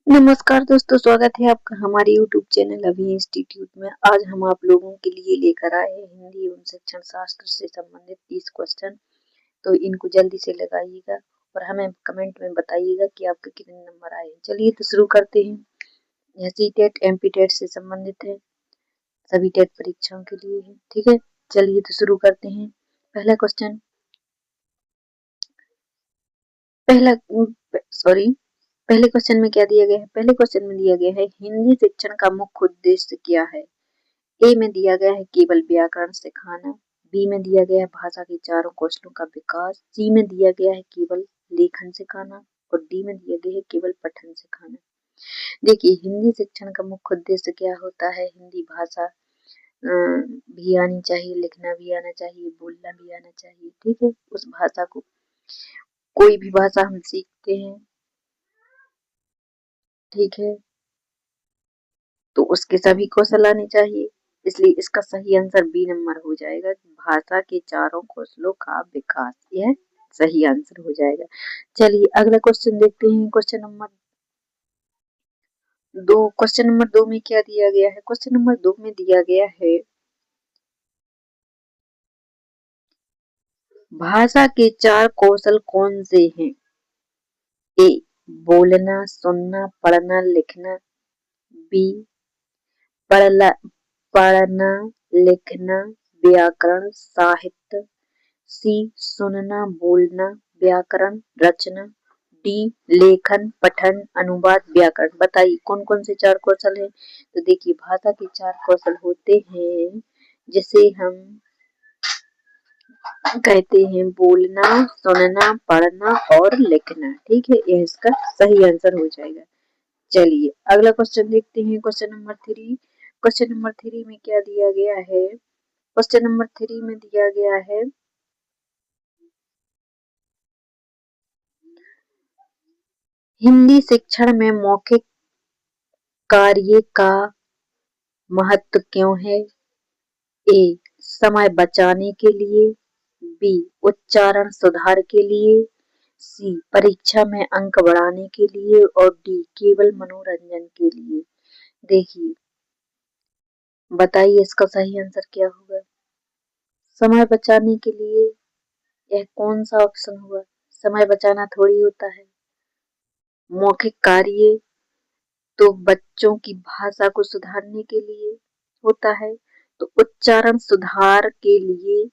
नमस्कार दोस्तों, स्वागत है आपका हमारे YouTube चैनल अभी इंस्टीट्यूट में। आज हम आप लोगों के लिए लेकर आए हैं हिंदी एवं शिक्षण शास्त्र से संबंधित 30 क्वेश्चन। तो इनको जल्दी से लगाइएगा और हमें कमेंट में बताइएगा कि आपके कितने नंबर आए हैं। चलिए तो शुरू करते हैं। यह सी-टेट, एमपी-टेट से संबंधित है, सभी टेट परीक्षाओं के लिए है। ठीक है, चलिए तो शुरू करते हैं। पहला क्वेश्चन पहले क्वेश्चन में क्या दिया गया है? पहले क्वेश्चन में दिया गया है हिंदी शिक्षण का मुख्य उद्देश्य क्या है। ए में दिया गया है केवल व्याकरण सिखाना, बी में दिया गया है भाषा के चारों कौशलों का विकास, सी में दिया गया है केवल लेखन सिखाना और डी में दिया गया है केवल पठन सिखाना। देखिए, हिंदी शिक्षण का मुख्य उद्देश्य क्या होता है? हिंदी भाषा भी आनी चाहिए, लिखना भी आना चाहिए, बोलना भी आना चाहिए। ठीक है, उस भाषा को, कोई भी भाषा हम सीखते हैं, ठीक है, तो उसके सभी कौशल आने चाहिए। इसलिए इसका सही आंसर बी नंबर हो जाएगा, भाषा के चारों कौशलों का विकास। यह सही आंसर हो जाएगा। चलिए अगला क्वेश्चन देखते हैं। Question number 2। क्वेश्चन नंबर 2 में क्या दिया गया है? क्वेश्चन नंबर 2 में दिया गया है भाषा के चार कौशल कौन से हैं? ए बोलना, सुनना, पढ़ना, लिखना, बी पढ़ना, लिखना, व्याकरण, साहित्य, सी सुनना, बोलना, व्याकरण, रचना, डी लेखन, पठन, अनुवाद, व्याकरण। बताइए कौन कौन से चार कौशल हैं? तो देखिए, भाषा के चार कौशल होते हैं जिसे हम कहते हैं बोलना, सुनना, पढ़ना और लिखना। ठीक है, यह इसका सही आंसर हो जाएगा। चलिए अगला क्वेश्चन देखते हैं। Question number 3। क्वेश्चन नंबर 3 में क्या दिया गया है? क्वेश्चन नंबर 3 में दिया गया है हिंदी शिक्षण में मौखिक कार्य का महत्व क्यों है? ए समय बचाने के लिए, बी उच्चारण सुधार के लिए, सी परीक्षा में अंक बढ़ाने के लिए और डी केवल मनोरंजन के लिए। देखिए, बताइए इसका सही आंसर क्या होगा? समय बचाने के लिए, यह कौन सा ऑप्शन हुआ? समय बचाना थोड़ी होता है। मौखिक कार्य तो बच्चों की भाषा को सुधारने के लिए होता है, तो उच्चारण सुधार के लिए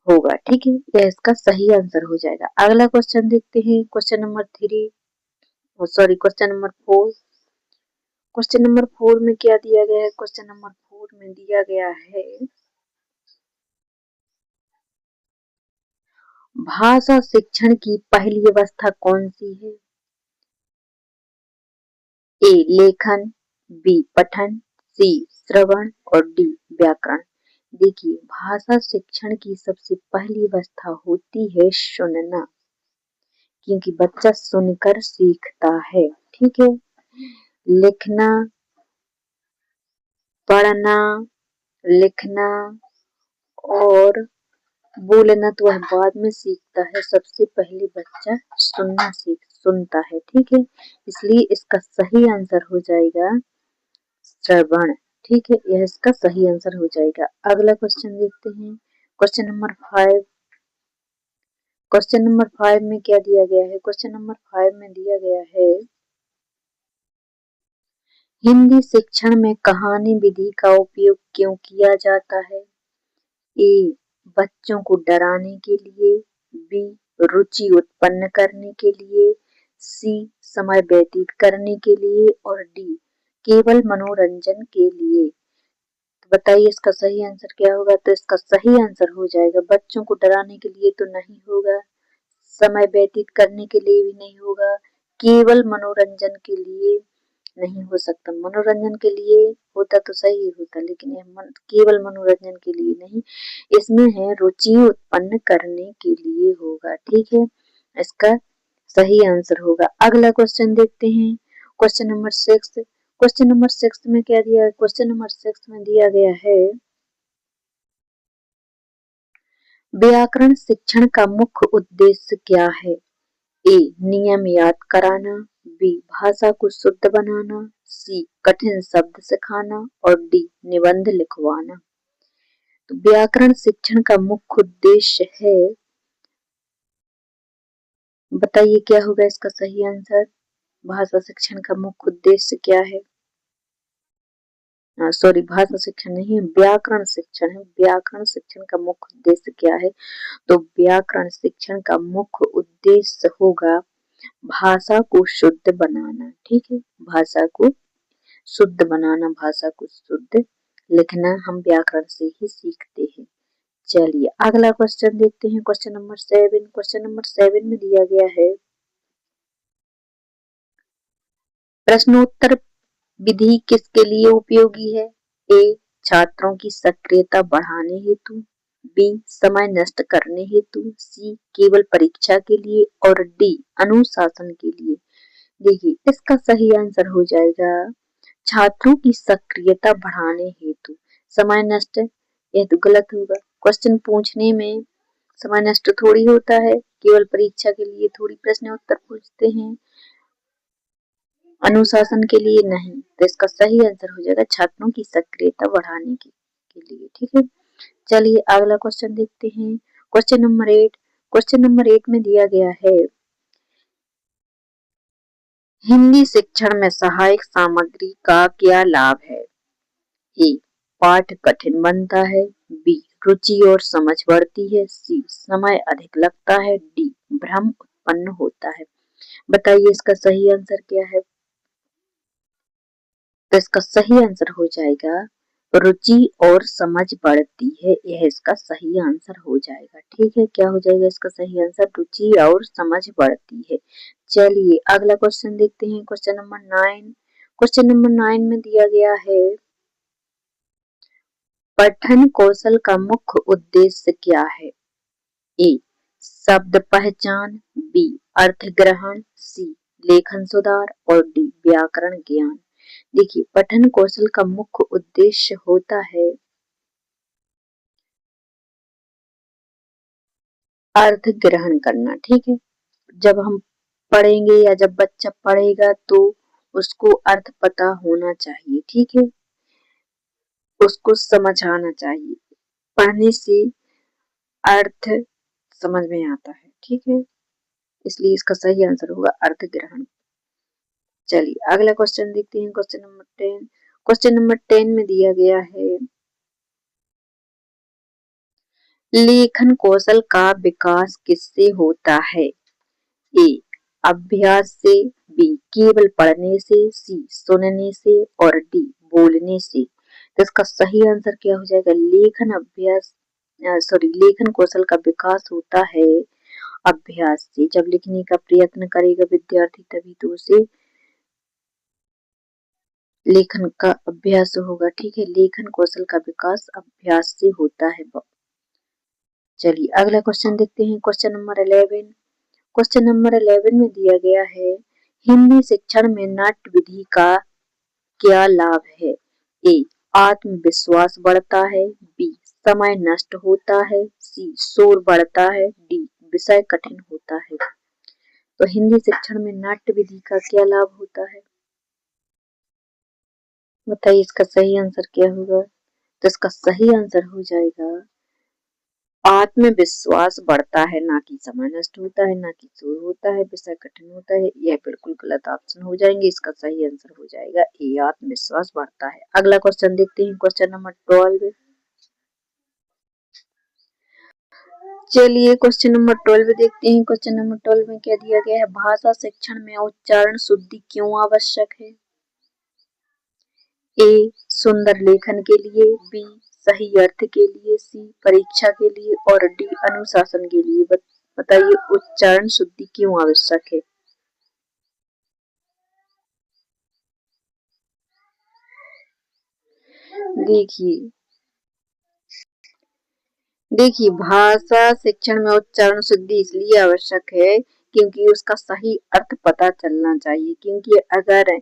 होगा। ठीक है, यह इसका सही आंसर हो जाएगा। अगला क्वेश्चन देखते हैं। Question number 4। क्वेश्चन नंबर 4 में क्या दिया गया है? क्वेश्चन नंबर 4 में दिया गया है भाषा शिक्षण की पहली अवस्था कौन सी है? ए लेखन, बी पठन, सी श्रवण और डी व्याकरण। देखिए, भाषा शिक्षण की सबसे पहली अवस्था होती है सुनना, क्योंकि बच्चा सुनकर सीखता है। ठीक है, लिखना, पढ़ना, लिखना और बोलना तो वह बाद में सीखता है। सबसे पहले बच्चा सुनता है। ठीक है, इसलिए इसका सही आंसर हो जाएगा श्रवण। ठीक है, यह इसका सही आंसर हो जाएगा। अगला क्वेश्चन देखते हैं। Question number 5। क्वेश्चन नंबर 5 में क्या दिया गया है? क्वेश्चन नंबर 5 में दिया गया है हिंदी शिक्षण में कहानी विधि का उपयोग क्यों किया जाता है? ए बच्चों को डराने के लिए, बी रुचि उत्पन्न करने के लिए, सी समय व्यतीत करने के लिए और डी केवल मनोरंजन के लिए। तो बताइए इसका सही आंसर क्या होगा? तो इसका सही आंसर हो जाएगा बच्चों को डराने के लिए तो नहीं होगा, समय व्यतीत करने के लिए भी नहीं होगा, केवल मनोरंजन के लिए नहीं हो सकता। मनोरंजन के लिए होता तो सही होता, लेकिन यह केवल मनोरंजन के लिए नहीं, इसमें है रुचि उत्पन्न करने के लिए होगा। ठीक है, इसका सही आंसर होगा। अगला क्वेश्चन देखते हैं। Question number 6। क्वेश्चन नंबर 6 में क्या दिया है? क्वेश्चन नंबर 6 में दिया गया है व्याकरण शिक्षण का मुख्य उद्देश्य क्या है? ए नियम याद कराना, बी भाषा को शुद्ध बनाना, सी कठिन शब्द सिखाना और डी निबंध लिखवाना। तो व्याकरण शिक्षण का मुख्य उद्देश्य है, बताइए क्या होगा इसका सही आंसर। भाषा शिक्षण का मुख्य उद्देश्य क्या है? सॉरी, भाषा शिक्षण नहीं है, व्याकरण शिक्षण है। व्याकरण शिक्षण का मुख्य उद्देश्य क्या है? तो व्याकरण शिक्षण का मुख्य उद्देश्य होगा भाषा को शुद्ध बनाना। ठीक है, भाषा को शुद्ध बनाना, भाषा को शुद्ध लिखना हम व्याकरण से ही सीखते हैं। चलिए अगला क्वेश्चन देखते हैं, क्वेश्चन नंबर 7। क्वेश्चन नंबर 7 में दिया गया है, प्रश्नोत्तर विधि किसके लिए उपयोगी है? ए छात्रों की सक्रियता बढ़ाने हेतु, बी समय नष्ट करने हेतु, सी केवल परीक्षा के लिए और डी अनुशासन के लिए। देखिए इसका सही आंसर हो जाएगा छात्रों की सक्रियता बढ़ाने हेतु। समय नष्ट, यह तो गलत होगा। क्वेश्चन पूछने में समय नष्ट थोड़ी होता है, केवल परीक्षा के लिए थोड़ी प्रश्न उत्तर पूछते हैं, अनुशासन के लिए नहीं। तो इसका सही आंसर हो जाएगा छात्रों की सक्रियता बढ़ाने के लिए। ठीक है, चलिए अगला क्वेश्चन देखते हैं, क्वेश्चन नंबर 8। क्वेश्चन नंबर 8 में दिया गया है, हिंदी शिक्षण में सहायक सामग्री का क्या लाभ है? ए पाठ कठिन बनता है, बी रुचि और समझ बढ़ती है, सी समय अधिक लगता है, डी भ्रम उत्पन्न होता है। बताइए इसका सही आंसर क्या है। तो इसका सही आंसर हो जाएगा रुचि और समझ बढ़ती है, यह इसका सही आंसर हो जाएगा। ठीक है, क्या हो जाएगा इसका सही आंसर, रुचि और समझ बढ़ती है। चलिए अगला क्वेश्चन देखते हैं, क्वेश्चन नंबर 9। क्वेश्चन नंबर 9 में दिया गया है, पठन कौशल का मुख्य उद्देश्य क्या है? ए शब्द पहचान, बी अर्थ ग्रहण, सी लेखन सुधार और डी व्याकरण ज्ञान। देखिए पठन कौशल का मुख्य उद्देश्य होता है अर्थ ग्रहण करना। ठीक है, जब हम पढ़ेंगे या जब बच्चा पढ़ेगा तो उसको अर्थ पता होना चाहिए। ठीक है, उसको समझ आना चाहिए, पढ़ने से अर्थ समझ में आता है। ठीक है, इसलिए इसका सही आंसर होगा अर्थ ग्रहण। चलिए अगला क्वेश्चन देखते हैं, क्वेश्चन नंबर 10। क्वेश्चन नंबर 10 में दिया गया है, लेखन कौशल का विकास किससे होता है? ए अभ्यास से, बी केवल पढ़ने से, सी सुनने से और डी बोलने से। तो इसका सही आंसर क्या हो जाएगा, लेखन अभ्यास लेखन कौशल का विकास होता है अभ्यास से। जब लिखने का प्रयत्न करेगा विद्यार्थी तभी तो उसे लेखन का अभ्यास होगा। ठीक है, लेखन कौशल का विकास अभ्यास से होता है। चलिए अगला क्वेश्चन देखते हैं, क्वेश्चन नंबर 11। क्वेश्चन नंबर 11 में दिया गया है, हिंदी शिक्षण में नाट्य विधि का क्या लाभ है? ए आत्मविश्वास बढ़ता है, बी समय नष्ट होता है, सी शोर बढ़ता है, डी विषय कठिन होता है। तो हिंदी शिक्षण में नाट्य विधि का क्या लाभ होता है, बताइए इसका सही आंसर क्या होगा। तो इसका सही आंसर हो जाएगा आत्मविश्वास बढ़ता है, ना कि समय नष्ट होता है, ना कि शोर होता है, विषय कठिन होता है। यह बिल्कुल गलत ऑप्शन हो जाएंगे, इसका सही आंसर हो जाएगा ए आत्मविश्वास बढ़ता है। अगला क्वेश्चन देखते हैं, क्वेश्चन नंबर 12। चलिए क्वेश्चन नंबर 12 देखते हैं, क्वेश्चन नंबर 12 में क्या दिया गया है, भाषा शिक्षण में उच्चारण शुद्धि क्यों आवश्यक है? ए सुंदर लेखन के लिए, बी सही अर्थ के लिए, सी परीक्षा के लिए और डी अनुशासन के लिए। बताइए उच्चारण शुद्धि क्यों आवश्यक है? देखिए देखिए भाषा शिक्षण में उच्चारण शुद्धि इसलिए आवश्यक है क्योंकि उसका सही अर्थ पता चलना चाहिए, क्योंकि अगर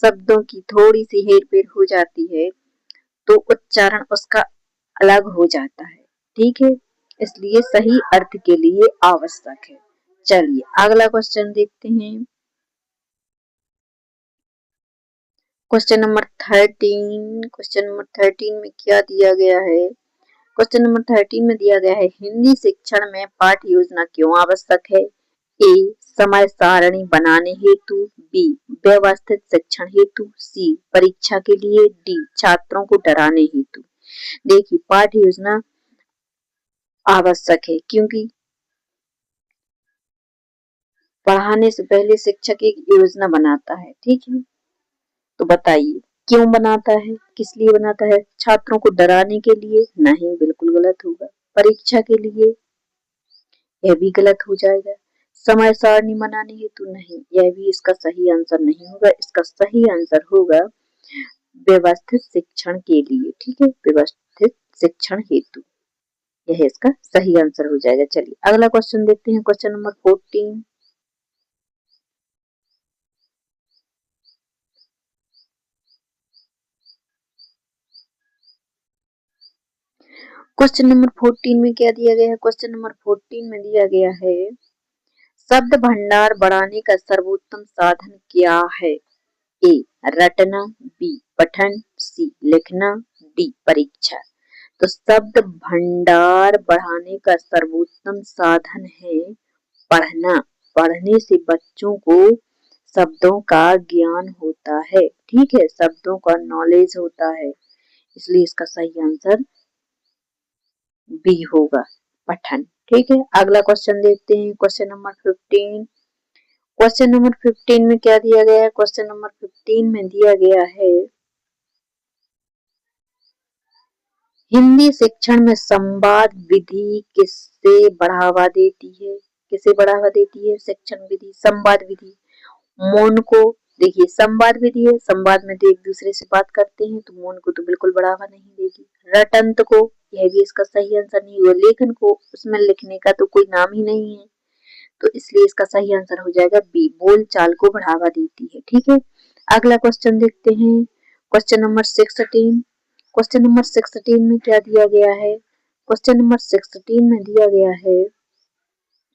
शब्दों की थोड़ी सी हेरफेर हो जाती है तो उच्चारण उसका अलग हो जाता है। ठीक है, इसलिए सही अर्थ के लिए आवश्यक है। चलिए अगला क्वेश्चन देखते हैं। Question number 13। क्वेश्चन नंबर 13 में क्या दिया गया है? क्वेश्चन नंबर 13 में दिया गया है हिंदी शिक्षण में पाठ्य योजना क्यों आवश्यक है? ए समय सारणी बनाने हेतु, बी व्यवस्थित शिक्षण हेतु, सी परीक्षा के लिए, डी छात्रों को डराने हेतु। देखिए पाठ्य योजना आवश्यक है क्योंकि पढ़ाने से पहले शिक्षक एक योजना बनाता है, ठीक है। तो बताइए क्यों बनाता है, किस लिए बनाता है? छात्रों को डराने के लिए? नहीं, बिल्कुल गलत होगा। परीक्षा के लिए? यह भी गलत हो जाएगा। समय सारणी बनाने हेतु? नहीं, यह भी इसका सही आंसर नहीं होगा। इसका सही आंसर होगा व्यवस्थित शिक्षण के लिए, ठीक है, व्यवस्थित शिक्षण हेतु। यह इसका सही आंसर हो जाएगा। चलिए अगला क्वेश्चन देखते हैं। Question number 14। क्वेश्चन नंबर 14 में क्या दिया गया है? क्वेश्चन नंबर 14 में दिया गया है शब्द भंडार बढ़ाने का सर्वोत्तम साधन क्या है? ए रटना, बी पठन, सी लिखना, डी परीक्षा। तो शब्द भंडार बढ़ाने का सर्वोत्तम साधन है पढ़ना। पढ़ने से बच्चों को शब्दों का ज्ञान होता है, ठीक है, शब्दों का नॉलेज होता है। इसलिए इसका सही आंसर बी होगा, पठन। ठीक है अगला क्वेश्चन देखते हैं। Question number 15। क्वेश्चन नंबर 15 में क्या दिया गया है? क्वेश्चन नंबर 15 में दिया गया है हिंदी शिक्षण में संवाद विधि किससे बढ़ावा देती है? किसे बढ़ावा देती है? शिक्षण विधि, संवाद विधि। मौन को, देखिए संवाद विधि है, संवाद में तो एक दूसरे से बात करते हैं, तो मौन को तो बिल्कुल बढ़ावा नहीं देगी। रटंत को, यह भी इसका सही आंसर नहीं हुआ। लेखन को, उसमें लिखने का तो कोई नाम ही नहीं है, तो इसलिए इसका सही आंसर हो जाएगा बी, बोल चाल को बढ़ावा देती है। ठीक है अगला क्वेश्चन देखते हैं। Question number 16। क्वेश्चन नंबर 16 में क्या दिया गया है? क्वेश्चन नंबर 16 में दिया गया है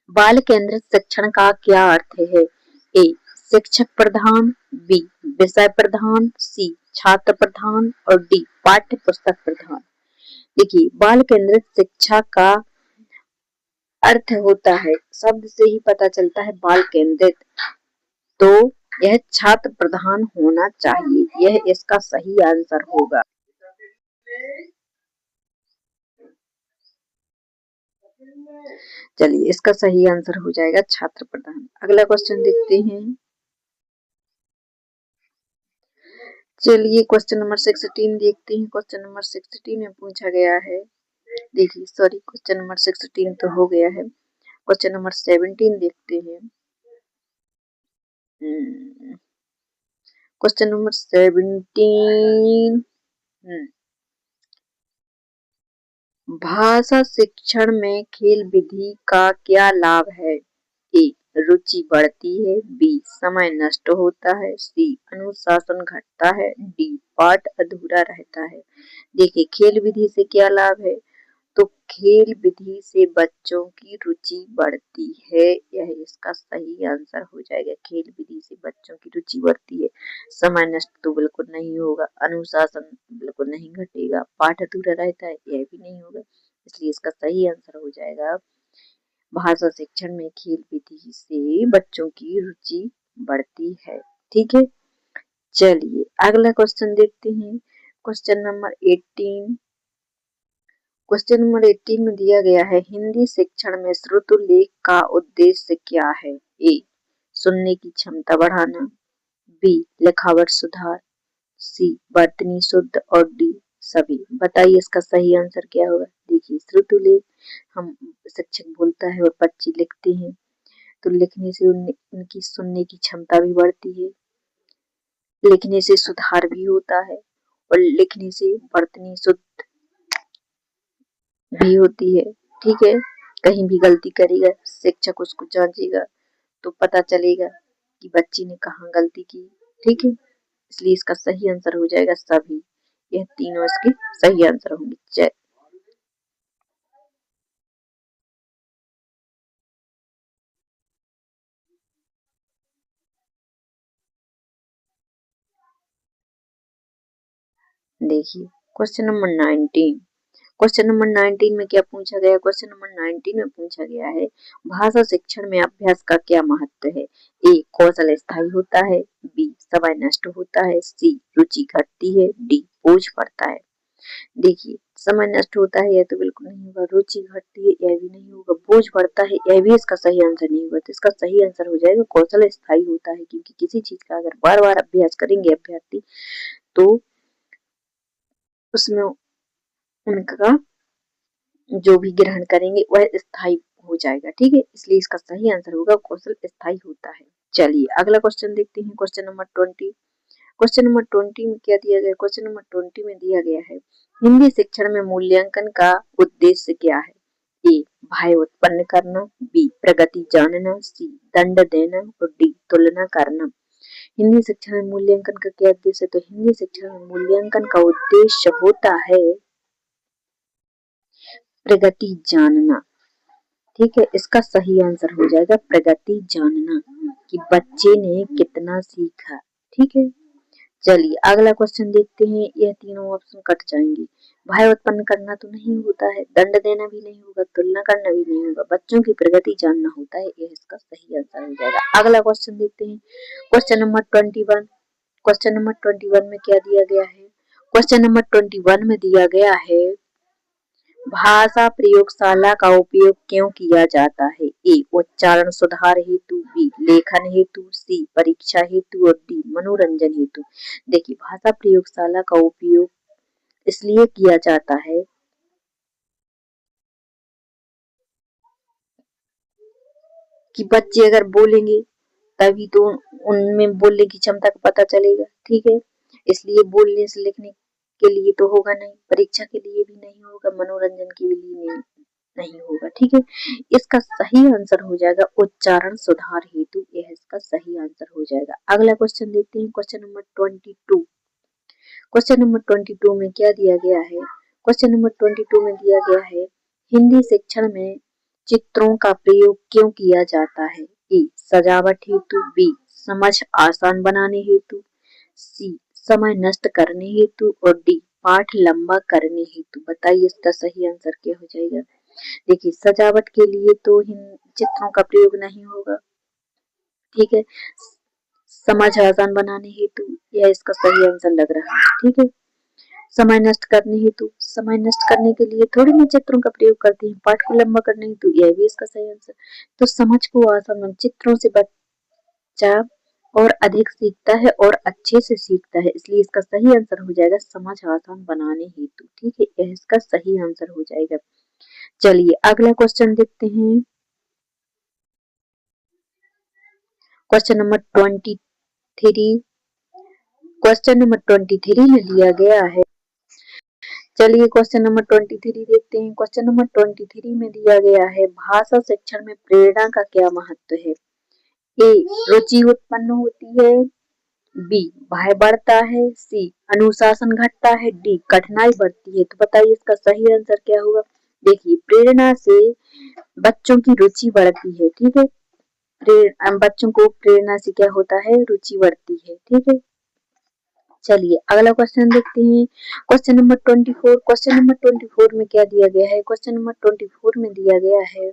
बाल केंद्रित शिक्षण का क्या अर्थ है? ए शिक्षक प्रधान, बी विषय प्रधान, सी छात्र प्रधान और डी पाठ्य पुस्तक प्रधान। देखिए बाल केंद्रित शिक्षा का अर्थ होता है, शब्द से ही पता चलता है बाल केंद्रित, तो यह छात्र प्रधान होना चाहिए। यह इसका सही आंसर होगा। चलिए इसका सही आंसर हो जाएगा छात्र प्रधान। अगला क्वेश्चन देखते हैं। चलिए क्वेश्चन नंबर 16 देखते हैं। क्वेश्चन नंबर 16 में पूछा गया है, देखिए सॉरी क्वेश्चन नंबर 16 तो हो गया है। क्वेश्चन नंबर 17 देखते हैं। Question number 17। भाषा शिक्षण में खेल विधि का क्या लाभ है? ए रुचि बढ़ती है, बी समय नष्ट होता है, सी अनुशासन घटता है, डी पाठ अधूरा रहता है। देखिए खेल विधि से क्या लाभ है? तो खेल विधि से बच्चों की रुचि बढ़ती है, यह इसका सही आंसर हो जाएगा। खेल विधि से बच्चों की रुचि बढ़ती है। समय नष्ट तो बिल्कुल नहीं होगा, अनुशासन बिल्कुल नहीं घटेगा, पाठ अधूरा रहता है, यह भी नहीं होगा। इसलिए इसका सही आंसर हो जाएगा भाषा शिक्षण में खेल विधि से बच्चों की रुचि बढ़ती है। ठीक है चलिए अगला क्वेश्चन देखते हैं। Question number 18। क्वेश्चन नंबर 18 में दिया गया है हिंदी शिक्षण में श्रुतलेख का उद्देश्य क्या है? ए सुनने की क्षमता बढ़ाना, बी लिखावट सुधार, सी वर्तनी शुद्ध और डी सभी। बताइए इसका सही आंसर क्या होगा? देखिए श्रुतलेख हम शिक्षक बोलता है और बच्चे लिखते हैं, तो लिखने से उनकी सुनने की क्षमता भी बढ़ती है, लिखने से सुधार भी होता है और लिखने से वर्तनी शुद्ध भी होती है। ठीक है कहीं भी गलती करेगा शिक्षक उसको जांचेगा तो पता चलेगा कि बच्ची ने कहाँ गलती की। ठीक है इसलिए इसका सही आंसर हो जाएगा सभी। यह तीनों इसके सही आंसर होंगे। जय देखिए क्वेश्चन नंबर 19। क्वेश्चन नंबर 19 में क्या पूछा गया? क्वेश्चन नंबर 19 में पूछा गया है भाषा शिक्षण में अभ्यास का क्या महत्व है? ए कौशल स्थायी होता है, बी समय नष्ट होता है, सी रुचि घटती है, डी बोझ पड़ता है। देखिए समय नष्ट होता है यह तो बिल्कुल नहीं होगा, रुचि घटती है यह भी नहीं होगा, बोझ पड़ता है यह भी इसका सही आंसर नहीं होगा। तो इसका सही आंसर हो जाएगा कौशल स्थायी होता है, क्योंकि किसी चीज का अगर बार बार अभ्यास करेंगे अभ्यर्थी तो उसमें उनका जो भी ग्रहण करेंगे वह स्थायी हो जाएगा। ठीक है, इसलिए इसका सही आंसर होगा कौशल स्थायी होता है। चलिए अगला क्वेश्चन देखते हैं, क्वेश्चन नंबर 20। क्वेश्चन नंबर 20 में क्या दिया गया? क्वेश्चन नंबर 20 में दिया गया है हिंदी शिक्षण में मूल्यांकन का उद्देश्य क्या है? ए भय उत्पन्न करना, बी प्रगति जानना, सी दंड देना और डी तुलना करना। हिंदी शिक्षण में मूल्यांकन का क्या उद्देश्य है? तो हिंदी शिक्षण में मूल्यांकन का उद्देश्य होता है प्रगति जानना। ठीक है, इसका सही आंसर हो जाएगा प्रगति जानना, कि बच्चे ने कितना सीखा। ठीक है, चलिए अगला क्वेश्चन देखते हैं। यह तीनों ऑप्शन कट जाएंगे। भय उत्पन्न करना तो नहीं होता है, दंड देना भी नहीं होगा, तुलना करना भी नहीं होगा, बच्चों की प्रगति जानना होता है, यह इसका सही आंसर हो जाएगा। अगला क्वेश्चन देखते हैं, क्वेश्चन नंबर 21। क्वेश्चन नंबर 21 में क्या दिया गया है? क्वेश्चन नंबर 21 में दिया गया है भाषा प्रयोगशाला का उपयोग क्यों किया जाता है? ए उच्चारण सुधार हेतु, बी लेखन हेतु, सी परीक्षा हेतु और डी मनोरंजन हेतु। देखिए भाषा प्रयोगशाला का उपयोग इसलिए किया जाता है कि बच्चे अगर बोलेंगे तभी तो उनमें बोलने की क्षमता का पता चलेगा। ठीक है, इसलिए बोलने से लिखने के लिए तो होगा नहीं, परीक्षा के लिए भी नहीं होगा, मनोरंजन के लिए नहीं होगा। ठीक है, इसका सही आंसर हो जाएगा उच्चारण सुधार हेतु, यह इसका सही आंसर हो जाएगा। अगला क्वेश्चन देखते हैं, क्वेश्चन नंबर 22। क्वेश्चन नंबर 22 में क्या दिया गया है? क्वेश्चन नंबर 22 में दिया गया है हिंदी शिक्षण में चित्रों का प्रयोग क्यों किया जाता है? ए सजावट हेतु, बी समझ आसान बनाने हेतु, सी समय नष्ट करने हेतु और डी पाठ लंबा करने हेतु। बताइए इसका सही आंसर क्या हो जाएगा? देखिए सजावट के लिए तो चित्रों का प्रयोग नहीं होगा। ठीक है, समझ आसान बनाने हेतु यह इसका सही आंसर लग रहा है। ठीक है, समय नष्ट करने हेतु, समय नष्ट करने के लिए थोड़ी ना चित्रों का प्रयोग करते हैं, पाठ को लंबा करने हेतु यह भी इसका सही आंसर। तो समझ को आसान चित्रों से बच्चा और अधिक सीखता है और अच्छे से सीखता है, इसलिए इसका सही आंसर हो जाएगा समझ आसान बनाने हेतु। ठीक है, यह इसका सही आंसर हो जाएगा। चलिए अगला क्वेश्चन देखते हैं, क्वेश्चन नंबर 23। क्वेश्चन नंबर 23 में दिया गया है, चलिए क्वेश्चन नंबर 23 देखते हैं। क्वेश्चन नंबर 23 में दिया गया है भाषा शिक्षण में प्रेरणा का क्या महत्व है? ए रुचि उत्पन्न होती है, बी भय बढ़ता है, सी अनुशासन घटता है, डी कठिनाई बढ़ती है। तो बताइए इसका सही आंसर क्या होगा? देखिए प्रेरणा से बच्चों की रुचि बढ़ती है। ठीक है, बच्चों को प्रेरणा से क्या होता है? रुचि बढ़ती है। ठीक है, चलिए अगला क्वेश्चन देखते हैं, क्वेश्चन नंबर 24। क्वेश्चन नंबर 24 में क्या दिया गया है? क्वेश्चन नंबर 24 में दिया गया है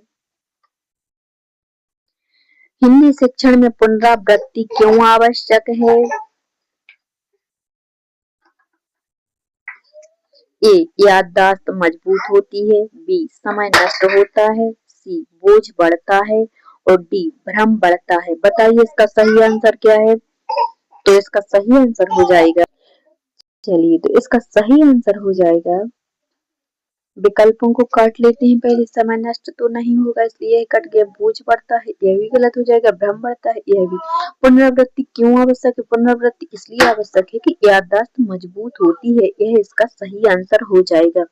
हिंदी शिक्षण में पुनरावृत्ति क्यों आवश्यक है? ए याददाश्त मजबूत होती है, बी समय नष्ट होता है, सी बोझ बढ़ता है और डी भ्रम बढ़ता है। बताइए इसका सही आंसर क्या है? तो इसका सही आंसर हो जाएगा, चलिए तो इसका सही आंसर हो जाएगा, विकल्पों को काट लेते हैं पहले। समय नष्ट तो नहीं होगा इसलिए यह कट गया, बोझ बढ़ता है यह भी गलत हो जाएगा, भ्रम बढ़ता है यह भी। पुनरावृत्ति क्यों आवश्यक है? पुनरावृत्ति इसलिए आवश्यक है कि याददाश्त मजबूत होती है, यह इसका सही आंसर हो जाएगा।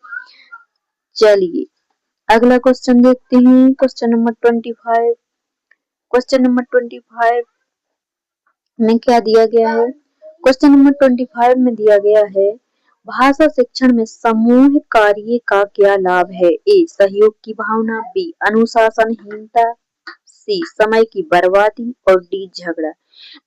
चलिए अगला क्वेश्चन देखते हैं, क्वेश्चन नंबर 25। क्वेश्चन नंबर 25 में क्या दिया गया है? क्वेश्चन नंबर 25 में दिया गया है भाषा शिक्षण में समूह कार्य का क्या लाभ है? ए सहयोग की भावना, बी अनुशासनहीनता, सी समय की बर्बादी और डी झगड़ा।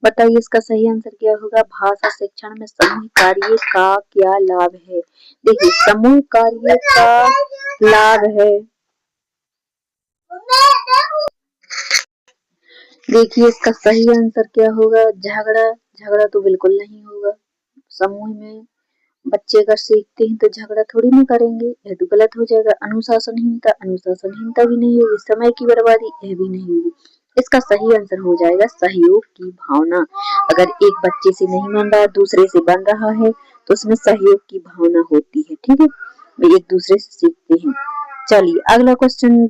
बताइए इसका सही आंसर क्या होगा। भाषा शिक्षण में समूह कार्य का क्या लाभ है। देखिए समूह कार्य का लाभ है, देखिए इसका सही आंसर क्या होगा। झगड़ा, झगड़ा तो बिल्कुल नहीं होगा। समूह में बच्चे अगर सीखते हैं तो झगड़ा थोड़ी ना करेंगे, यह तो गलत हो जाएगा। अनुशासनहीनता, अनुशासनहीनता भी नहीं होगी। समय की बर्बादी, यह भी नहीं होगी। इसका सही आंसर हो जाएगा सहयोग की भावना। अगर एक बच्चे से नहीं बन रहा, दूसरे से बन रहा है तो उसमें सहयोग की भावना होती है। ठीक है, वे एक दूसरे से सीखते हैं। चलिए अगला क्वेश्चन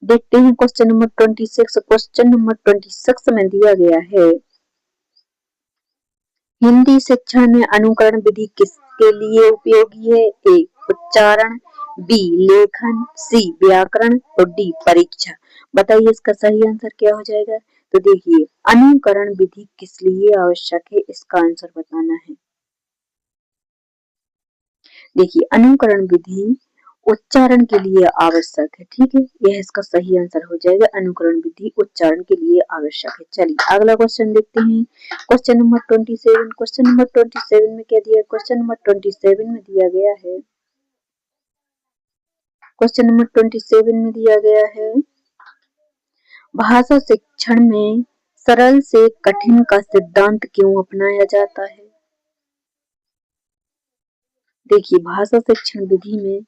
देखते हैं। Question number 26। क्वेश्चन नंबर 26 में दिया गया है, हिंदी शिक्षण में अनुकरण विधि किसके लिए उपयोगी है। ए उच्चारण, बी लेखन, सी व्याकरण और डी परीक्षा। बताइए इसका सही आंसर क्या हो जाएगा। तो देखिए अनुकरण विधि किस लिए आवश्यक है, इसका आंसर बताना है। देखिए अनुकरण विधि उच्चारण के लिए आवश्यक है। ठीक है, यह इसका सही आंसर हो जाएगा। अनुकरण विधि उच्चारण के लिए आवश्यक है। चलिए अगला क्वेश्चन देखते हैं। Question number 27। क्वेश्चन नंबर 27 में क्या दिया है। क्वेश्चन नंबर 27 में दिया गया है, क्वेश्चन नंबर 27 में दिया गया है, भाषा शिक्षण में सरल से कठिन का सिद्धांत क्यों अपनाया जाता है। देखिए भाषा शिक्षण विधि में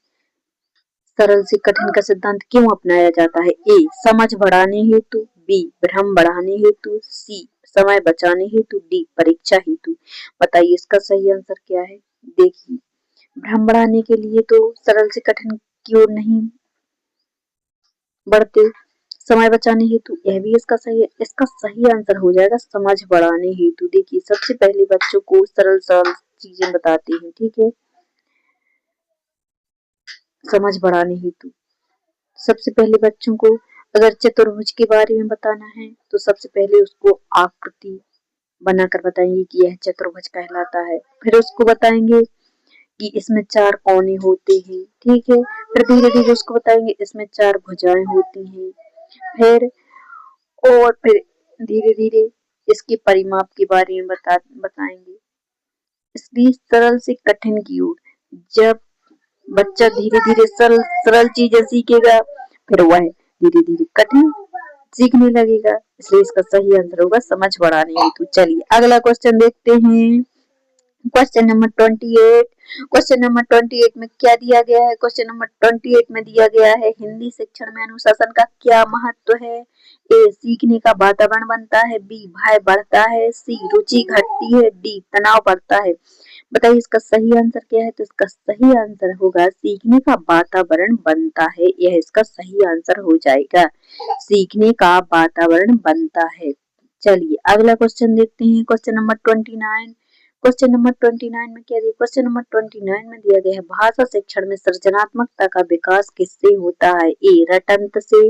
सरल से कठिन का सिद्धांत क्यों अपनाया जाता है। ए समझ बढ़ाने हेतु, बी भ्रम बढ़ाने हेतु, सी समय बचाने हेतु, डी परीक्षा हेतु। बताइए इसका सही आंसर क्या है। देखिए भ्रम बढ़ाने के लिए तो सरल से कठिन की ओर नहीं बढ़ते, समय बचाने हेतु यह भी इसका सही है। इसका सही आंसर हो जाएगा समझ बढ़ाने हेतु। देखिए सबसे पहले बच्चों को सरल सरल चीजें बताते हैं। ठीक है, समझ बढ़ाने हेतु सबसे पहले बच्चों को अगर चतुर्भुज के बारे में बताना है तो सबसे पहले उसको आकृति बनाकर बताएंगे कि यह चतुर्भुज कहलाता है। फिर उसको बताएंगे कि इसमें 4 कोने होते हैं। ठीक है, फिर धीरे धीरे उसको बताएंगे इसमें 4 भुजाएं होती हैं। फिर धीरे धीरे इसके परिमाप के बारे में बताएंगे। इसलिए सरल से कठिन की ओर जब बच्चा धीरे धीरे सरल सरल चीजें सीखेगा फिर वह धीरे धीरे कठिन सीखने लगेगा। इसलिए इसका सही आंसर होगा समझ बढ़ाने हेतु। चलिए अगला क्वेश्चन देखते हैं। Question number 28। क्वेश्चन नंबर 28 में क्या दिया गया है। क्वेश्चन नंबर 28 में दिया गया है, हिंदी शिक्षण में अनुशासन का क्या महत्व है। ए सीखने का वातावरण बनता है, बी भय बढ़ता है, सी रुचि घटती है, डी तनाव बढ़ता है। बताइए इसका सही आंसर क्या है। तो इसका सही आंसर होगा सीखने का वातावरण बनता है। यह इसका सही आंसर हो जाएगा, सीखने का वातावरण बनता है। चलिए अगला क्वेश्चन देखते हैं। Question number 29। क्वेश्चन नंबर 29 में क्या दिया। क्वेश्चन नंबर 29 में दिया गया है, भाषा शिक्षण में सृजनात्मकता का विकास किससे होता है। ए रटंत से,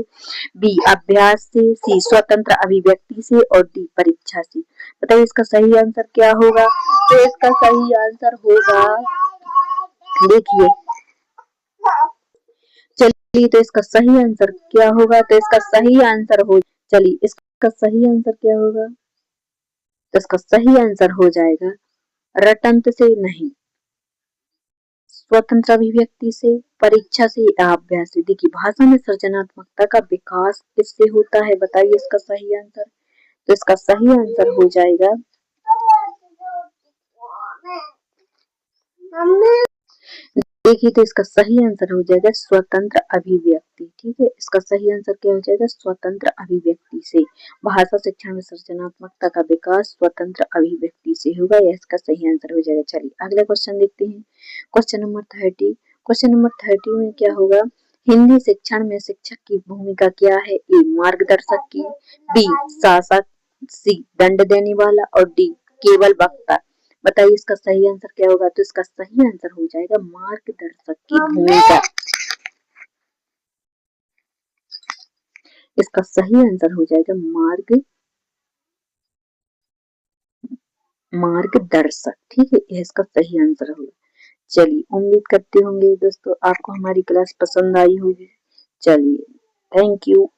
बी अभ्यास से, सी स्वतंत्र अभिव्यक्ति से और डी परीक्षा से। बताइए इसका सही आंसर क्या होगा। तो इसका सही आंसर होगा, देखिए चलिए तो इसका सही आंसर क्या होगा। तो इसका सही आंसर हो, चलिए इसका सही आंसर क्या होगा। तो इसका सही आंसर हो जाएगा रटंत से नहीं, स्वतंत्र अभिव्यक्ति से, परीक्षा से या अभ्यास से। देखिए भाषा में सृजनात्मकता का विकास किससे होता है। बताइए इसका सही आंसर। तो इसका सही आंसर हो जाएगा, देखिए तो इसका सही आंसर हो जाएगा स्वतंत्र अभिव्यक्ति। ठीक है, इसका सही आंसर क्या हो जाएगा, स्वतंत्र अभिव्यक्ति से। भाषा शिक्षण में सृजनात्मकता का विकास स्वतंत्र अभिव्यक्ति से होगा, यह इसका सही आंसर हो जाएगा। चलिए अगला क्वेश्चन देखते हैं। Question number 30। क्वेश्चन नंबर 30 में क्या होगा, हिंदी शिक्षण में शिक्षक की भूमिका क्या है। ए मार्गदर्शक की, बी शासक, सी दंड देने वाला और डी केवल वक्ता। बताइए इसका सही आंसर क्या होगा। तो इसका सही आंसर हो जाएगा मार्गदर्शक की भूमिका। इसका सही आंसर हो जाएगा मार्गदर्शक। ठीक है, यह इसका सही आंसर होगा। चलिए उम्मीद करते होंगे दोस्तों आपको हमारी क्लास पसंद आई होगी। चलिए थैंक यू।